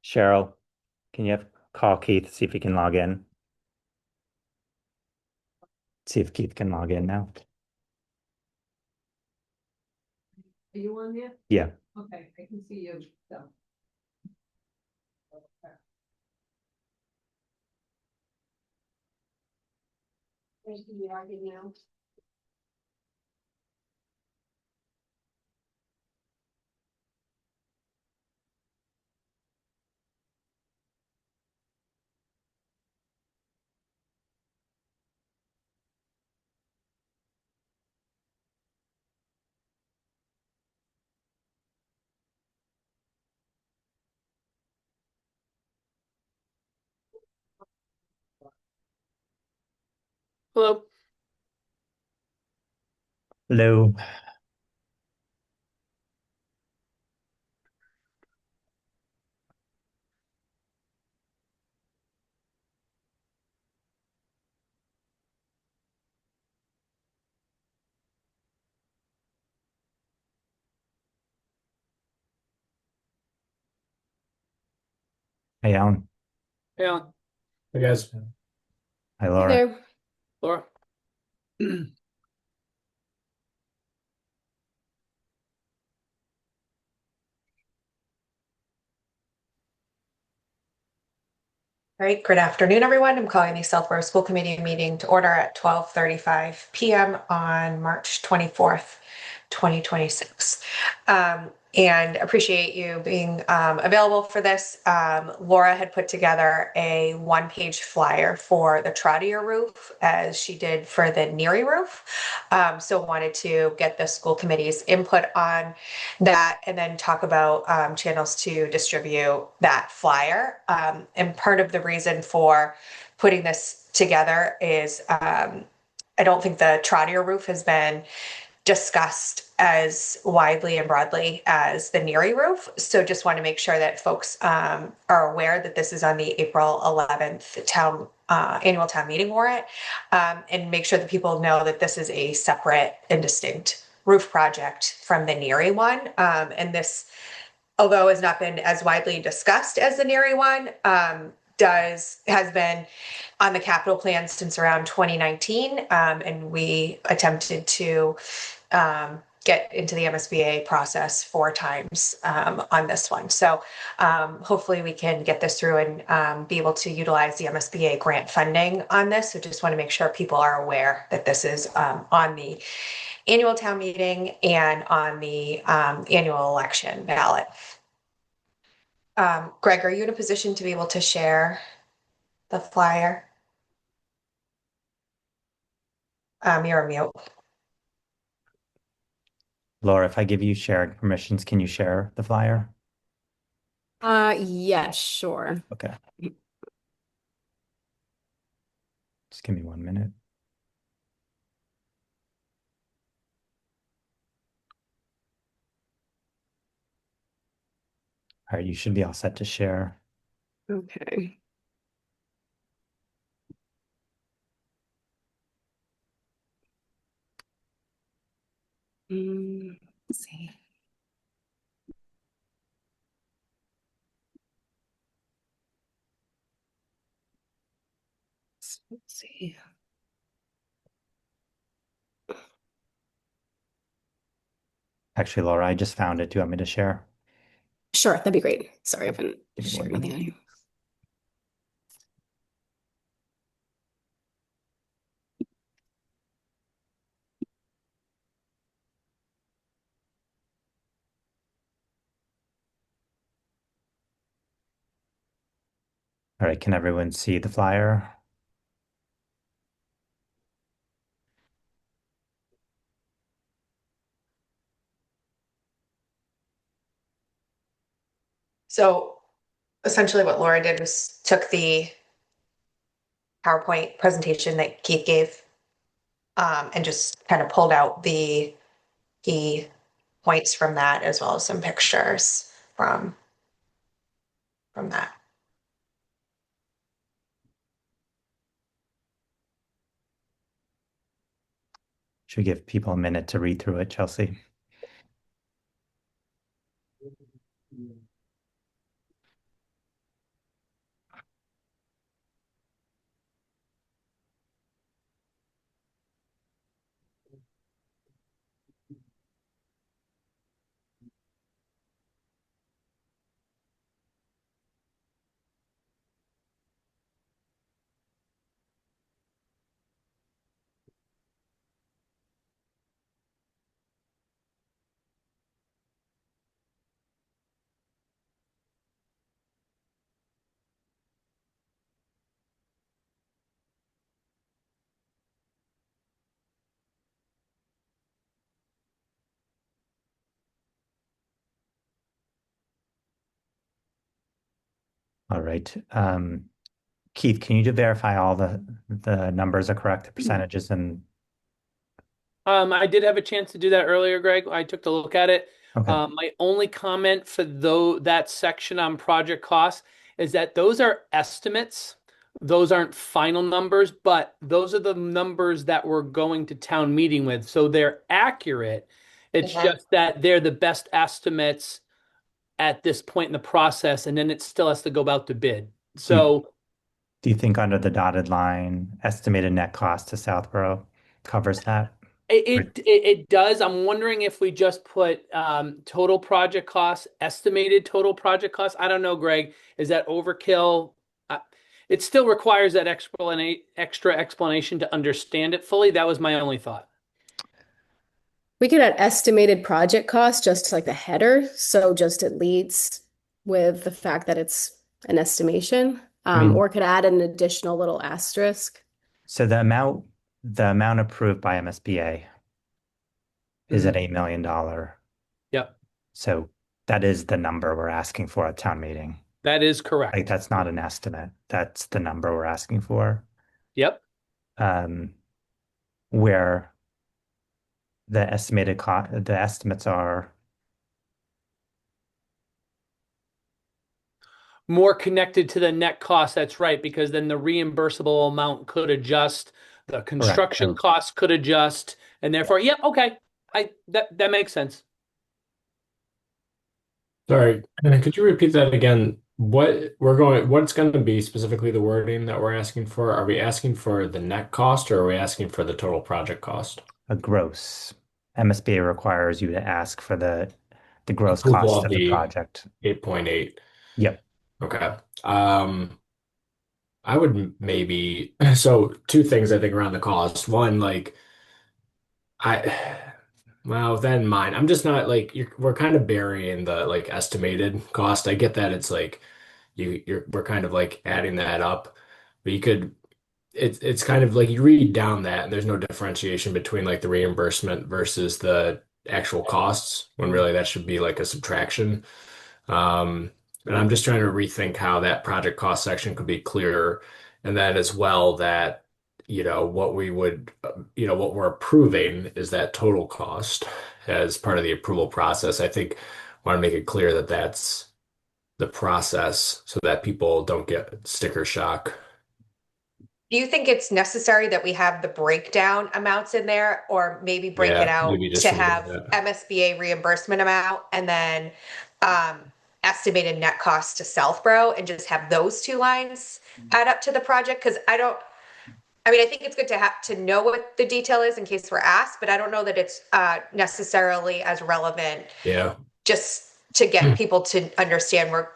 Cheryl, can you call Keith, see if he can log in? See if Keith can log in now. Are you on there? Yeah. Okay, I can see you, so. There's the argument now. Hello. Hello. Hey, Alan. Hey, Alan. Hey guys. Hi, Hey Laura. there, Laura. All right, good afternoon, everyone. I'm calling the Southborough School Committee meeting to order at 12:35 p.m. on March 24th, 2026. And appreciate you being available for this. Laura had put together a one-page flyer for the Trottier roof as she did for the Neary roof. So wanted to get the school committee's input on that and then talk about channels to distribute that flyer. And part of the reason for putting this together is I don't think the Trottier roof has been discussed as widely and broadly as the Neary roof. So just want to make sure that folks are aware that this is on the April 11th annual town meeting warrant, and make sure that people know that this is a separate and distinct roof project from the Neary one. And this, although has not been as widely discussed as the Neary one, has been on the capital plan since around 2019, and we attempted to get into the MSBA process 4 times on this one. So hopefully we can get this through and be able to utilize the MSBA grant funding on this. So just want to make sure people are aware that this is on the annual town meeting and on the annual election ballot. Greg, are you in a position to be able to share the flyer? You're a mute. Laura, if I give you sharing permissions, can you share the flyer? Yes, sure. Okay. Just give me 1 minute. All right, you should be all set to share. Okay. Let's see. Let's see. Actually, Laura, I just found it. Do you want me to share? Sure, that'd be great. Sorry, I haven't Give me 1 shared minute. anything on you. All right, can everyone see the flyer? So essentially what Laura did was took the PowerPoint presentation that Keith gave and just kind of pulled out the key points from that as well as some pictures from that. Should we give people a minute to read through it, Chelsea? All right. Keith, can you verify all the numbers are correct, the percentages and I did have a chance to do that earlier, Greg. I took a look at it. okay. My only comment for that section on project costs is that those are estimates. Those aren't final numbers, but those are the numbers that we're going to town meeting with. So they're accurate. It's Mhm. just that they're the best estimates at this point in the process, and then it still has to go out to bid. Do you, So do you think under the dotted line, estimated net cost to Southborough covers that? it does. I'm wondering if we just put total project costs, estimated total project costs. I don't know, Greg. Is that overkill? Uh, it still requires that extra explanation to understand it fully. That was my only thought. We could add estimated project cost just to like the header. So just it leads with the fact that it's an estimation. I mean, Or could add an additional little asterisk. so the amount approved by MSBA is Mhm. an $8 million. Yep, So that is the number we're asking for at town meeting. that is Like correct. that's not an estimate. That's the number we're asking for. Yep. Um, where the estimates are More connected to the net cost. That's right, because then the reimbursable amount could adjust, the correct. construction So costs could adjust, and yeah, therefore, yep, okay. That makes sense. Sorry, could you repeat that again? What's going to be specifically the wording that we're asking for? Are we asking for the net cost or are we asking for the total project cost? a gross. MSBA requires you to ask for the gross Approval cost of of the the project. 8.8. Yep. Okay. I would maybe, so two things I think around the cost. One, like I, well, then mine. I'm just not like we're kind of burying the like estimated cost. I get that it's like we're kind of like adding that up, but you could it's kind of like you read down that and there's no differentiation between like the reimbursement versus the actual costs when really that should be like a subtraction. And I'm just trying to rethink how that project cost section could be clearer. And then as well that, what we would, what we're approving is that total cost as part of the approval process. I think want to make it clear that that's the process so that people don't get sticker shock. Do you think it's necessary that we have the breakdown amounts in there, or maybe break it Yeah, out maybe to just remove have that. MSBA reimbursement amount and then estimated net cost to Southborough and just have those two lines add up to the project? Because I mean, I think it's good to have to know what the detail is in case we're asked, but I don't know that it's necessarily as relevant Yeah, just to get people to understand we're,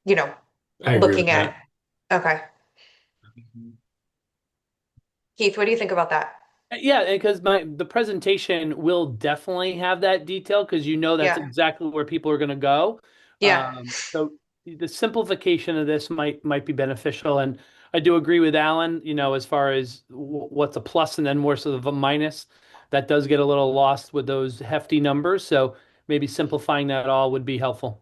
you know, I agree with looking at. that. Okay. Keith, what do you think about that? Yeah, because the presentation will definitely have that detail because that's Yeah. exactly where people are going to go. Yeah. So the simplification of this might be beneficial, and I do agree with Alan. As far as what's a plus and then more sort of a minus, that does get a little lost with those hefty numbers. So maybe simplifying that all would be helpful.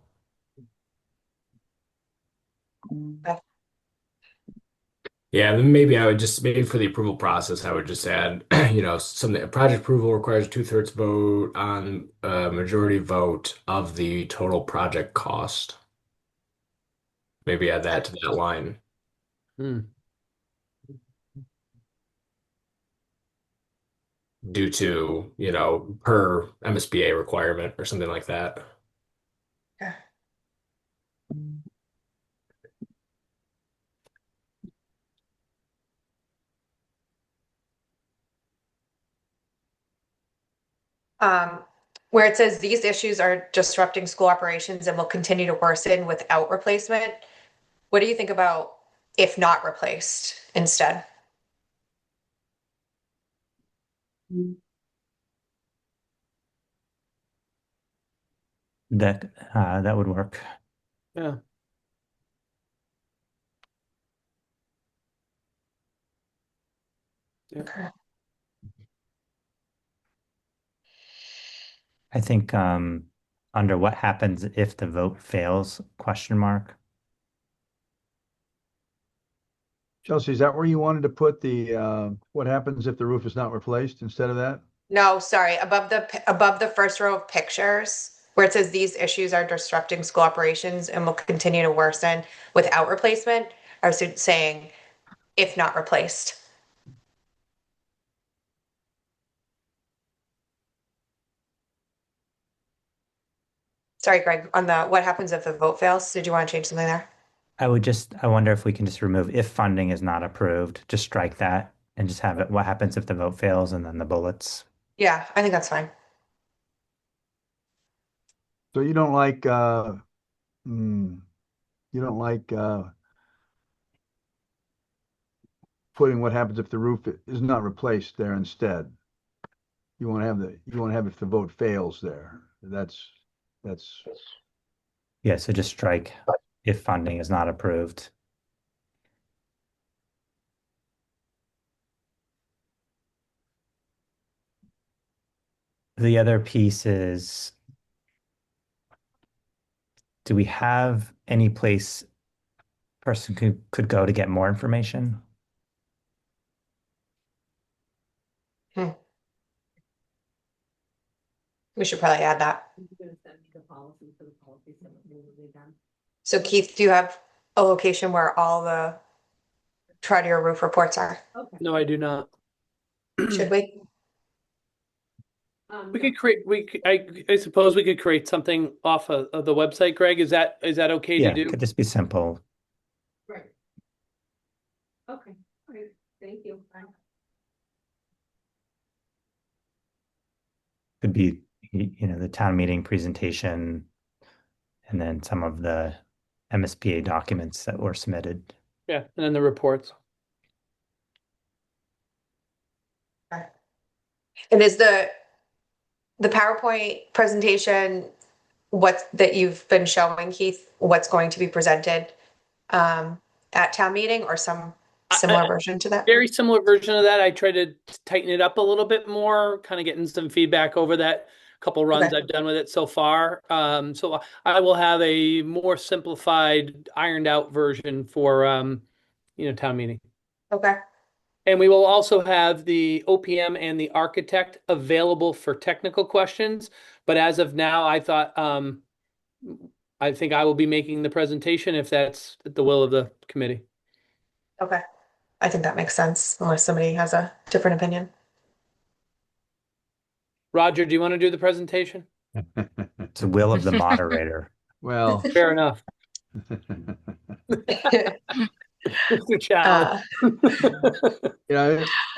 Yeah, then maybe I would just maybe for the approval process, I would just add, something project approval requires a two-thirds vote on a majority vote of the total project cost. Maybe add that to that line Hmm. due to, per MSBA requirement or something like that. Yeah. Um, where it says these issues are disrupting school operations and will continue to worsen without replacement. What do you think about if not replaced instead? That would work. Yeah. Yeah. Okay. I think under what happens if the vote fails, question mark. Chelsea, is that where you wanted to put the, what happens if the roof is not replaced instead of that? No, sorry, above the first row of pictures where it says these issues are disrupting school operations and will continue to worsen without replacement. I was saying if not replaced. Sorry, Greg, on the what happens if the vote fails? Did you want to change something there? I wonder if we can just remove if funding is not approved, just strike that and just have it, what happens if the vote fails and then the bullets. Yeah, I think that's fine. So you don't like, you don't like, putting what happens if the roof is not replaced there instead. You want to have if the vote fails there. That's, Yeah, so just strike if funding is not approved. The other piece is, do we have any place person could go to get more information? We should probably add that. So Keith, do you have a location where all the Trotter roof reports are? No, I do not. Should we? We could create, I suppose we could create something off of the website, Greg. Is that okay to Yeah, do? could this be simple? Right. Okay, all right, thank you. Could be, the town meeting presentation and then some of the MSBA documents that were submitted. Yeah, and then the reports. And is the PowerPoint presentation what that you've been showing, Keith, what's going to be presented at town meeting or some similar version to that? Very similar version of that. I tried to tighten it up a little bit more, kind of getting some feedback over that couple runs Okay. I've done with it so far. So I will have a more simplified, ironed out version for town meeting. Okay. And we will also have the OPM and the architect available for technical questions. But as of now, I think I will be making the presentation if that's the will of the committee. Okay. I think that makes sense unless somebody has a different opinion. Roger, do you want to do the presentation? It's the will of the moderator. well, Fair enough. Mr. Chow.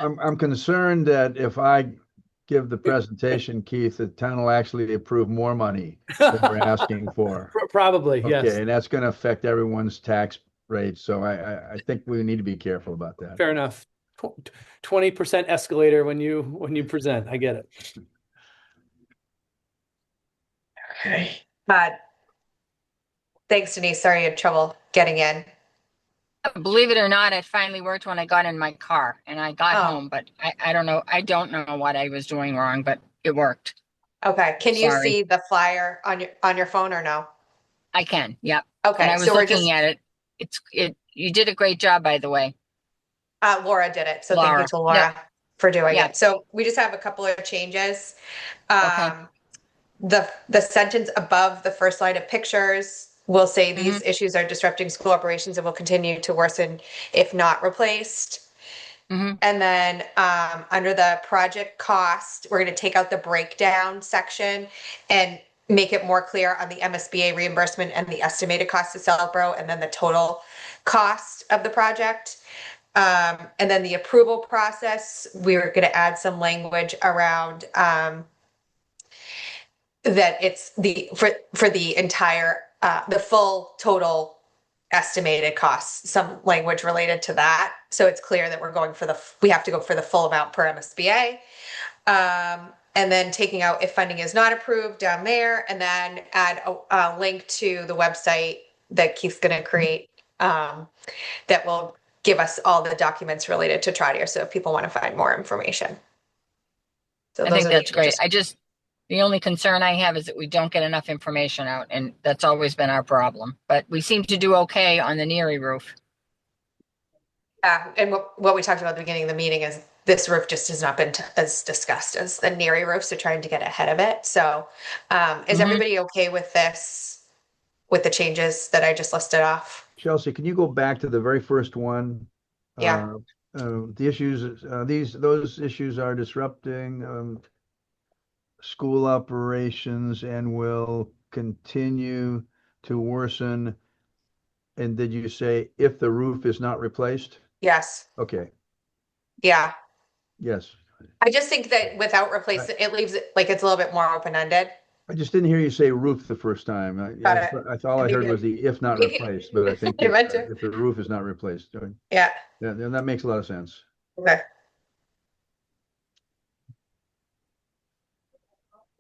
I'm concerned that if I give the presentation, Keith, the town will actually approve more money than we're asking for. Probably, yes. Okay, and that's going to affect everyone's tax rate. So I think we need to be careful about that. Fair enough. 20% escalator when you present. I get it. Okay. Thanks, Denise. Sorry you had trouble getting in. Believe it or not, it finally worked when I got in my car and I got Oh. home, but I don't know. I don't know what I was doing wrong, but it worked. Okay. Can you Sorry. see the flyer on your phone or no? I can. Yep. Okay. And I was So we're looking just at it. You did a great job, by the way. Laura did it. So thank you Laura. to Laura for doing Yeah. it. So we just have a couple of changes. Okay. The sentence above the first line of pictures will say these issues are disrupting school operations and will continue to worsen if not replaced. Mhm. And then under the project cost, we're going to take out the breakdown section and make it more clear on the MSBA reimbursement and the estimated cost to Southborough and then the total cost of the project. And then the approval process, we're going to add some language around that it's for the entire the full total estimated costs, some language related to that, so it's clear that we have to go for the full amount per MSBA, and then taking out if funding is not approved down there, and then add a link to the website that Keith's going to create that will give us all the documents related to Trotter, so if people want to find more information. So I those think are the that's great. changes. The only concern I have is that we don't get enough information out, and that's always been our problem. But we seem to do okay on the Neary roof. And what we talked about at the beginning of the meeting is this roof just has not been as discussed as the Neary roof, so trying to get ahead of it. So, is Mhm. everybody okay with this, with the changes that I just listed off? Chelsea, can you go back to the very first one? Yeah. The issues, those issues are disrupting school operations and will continue to worsen. And did you say if the roof is not replaced? Yes. Okay, Yeah. yes. I just think that without replacing, it leaves it like it's a little bit more open-ended. I just didn't hear you say roof the first time. Got it. All I heard Maybe was the if not maybe replaced, but I think I meant to. if the roof is not replaced, Yeah. that makes a lot of sense. Okay.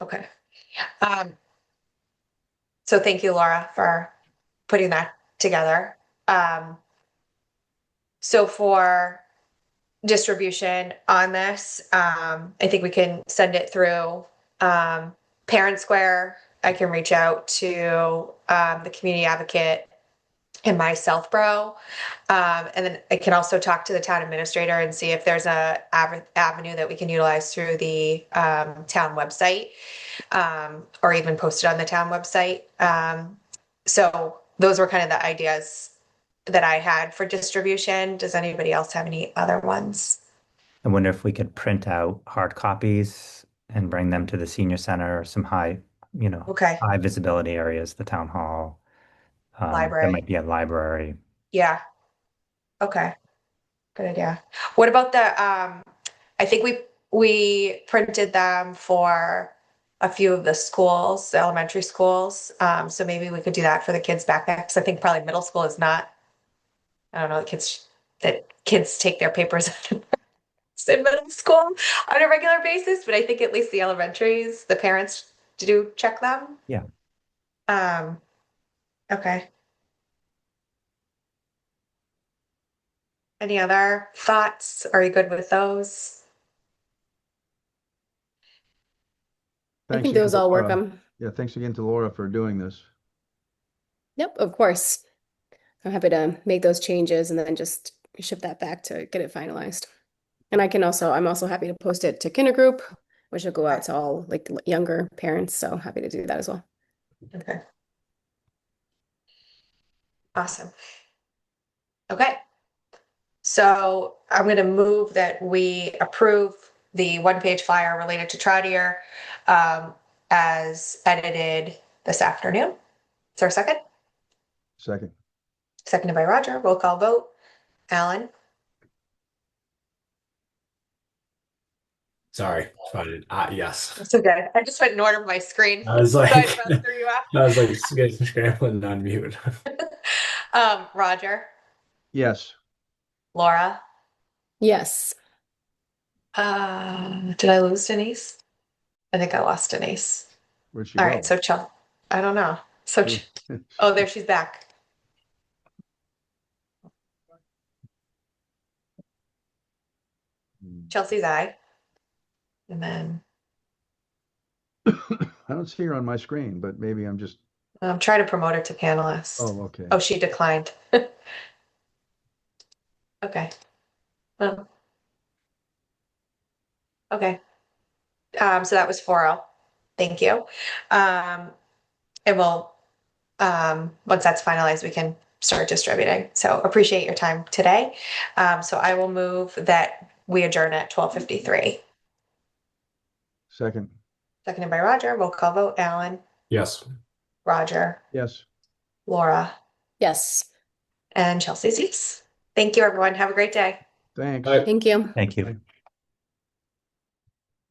Okay. Um, so thank you, Laura, for putting that together. So for distribution on this, I think we can send it through Parent Square. I can reach out to the community advocate in my Southborough. And then I can also talk to the town administrator and see if there's a avenue that we can utilize through the town website, or even post it on the town website. So those were kind of the ideas that I had for distribution. Does anybody else have any other ones? I wonder if we could print out hard copies and bring them to the senior center, or some Okay, high visibility areas, the town hall. There library. might be a library. Yeah. Okay. Good idea. What about the I think we printed them for a few of the schools, the elementary schools. So maybe we could do that for the kids' backpacks. I think probably middle school is not, I don't know, that kids take their papers in middle school on a regular basis, but I think at least the elementaries, the parents do check them. Yeah. Okay. Any other thoughts? Are you good with those? I Thanks think again those to all work. Laura. Yeah, thanks again to Laura for doing this. Yep, of course. I'm happy to make those changes and then just ship that back to get it finalized. And I'm also happy to post it to Kinder Group, which will go out to all like younger parents. So happy to do that as well. Okay. Awesome. Okay. So I'm going to move that we approve the one-page flyer related to Troutier as edited this afternoon. Is there a second? Second. Seconded by Roger. Roll call vote. Alan? Sorry, fine. Yes. That's okay. I just went in order of my screen. I was So I like, run through you after. I was like scrambling on mute. Roger, Yes. Laura. Yes. Did I lose Denise? I think I lost Denise. Where'd she All go? right, so I don't know. So, oh, there she's back. Chelsea's eye. And then I don't see her on my screen, but maybe I'm just, I'm trying to promote her to panelist. oh, okay. Oh, she declined. Okay. Well, okay. So that was 4-0. Thank you. And we'll, once that's finalized, we can start distributing. So appreciate your time today. So I will move that we adjourn at 12:53. Second. Seconded by Roger. Roll call vote. Alan, Yes. Roger, Yes. Laura, Yes. and Chelsea's yes. Thank you, everyone. Have a great day. Thanks. Bye. Thank you. Thank you.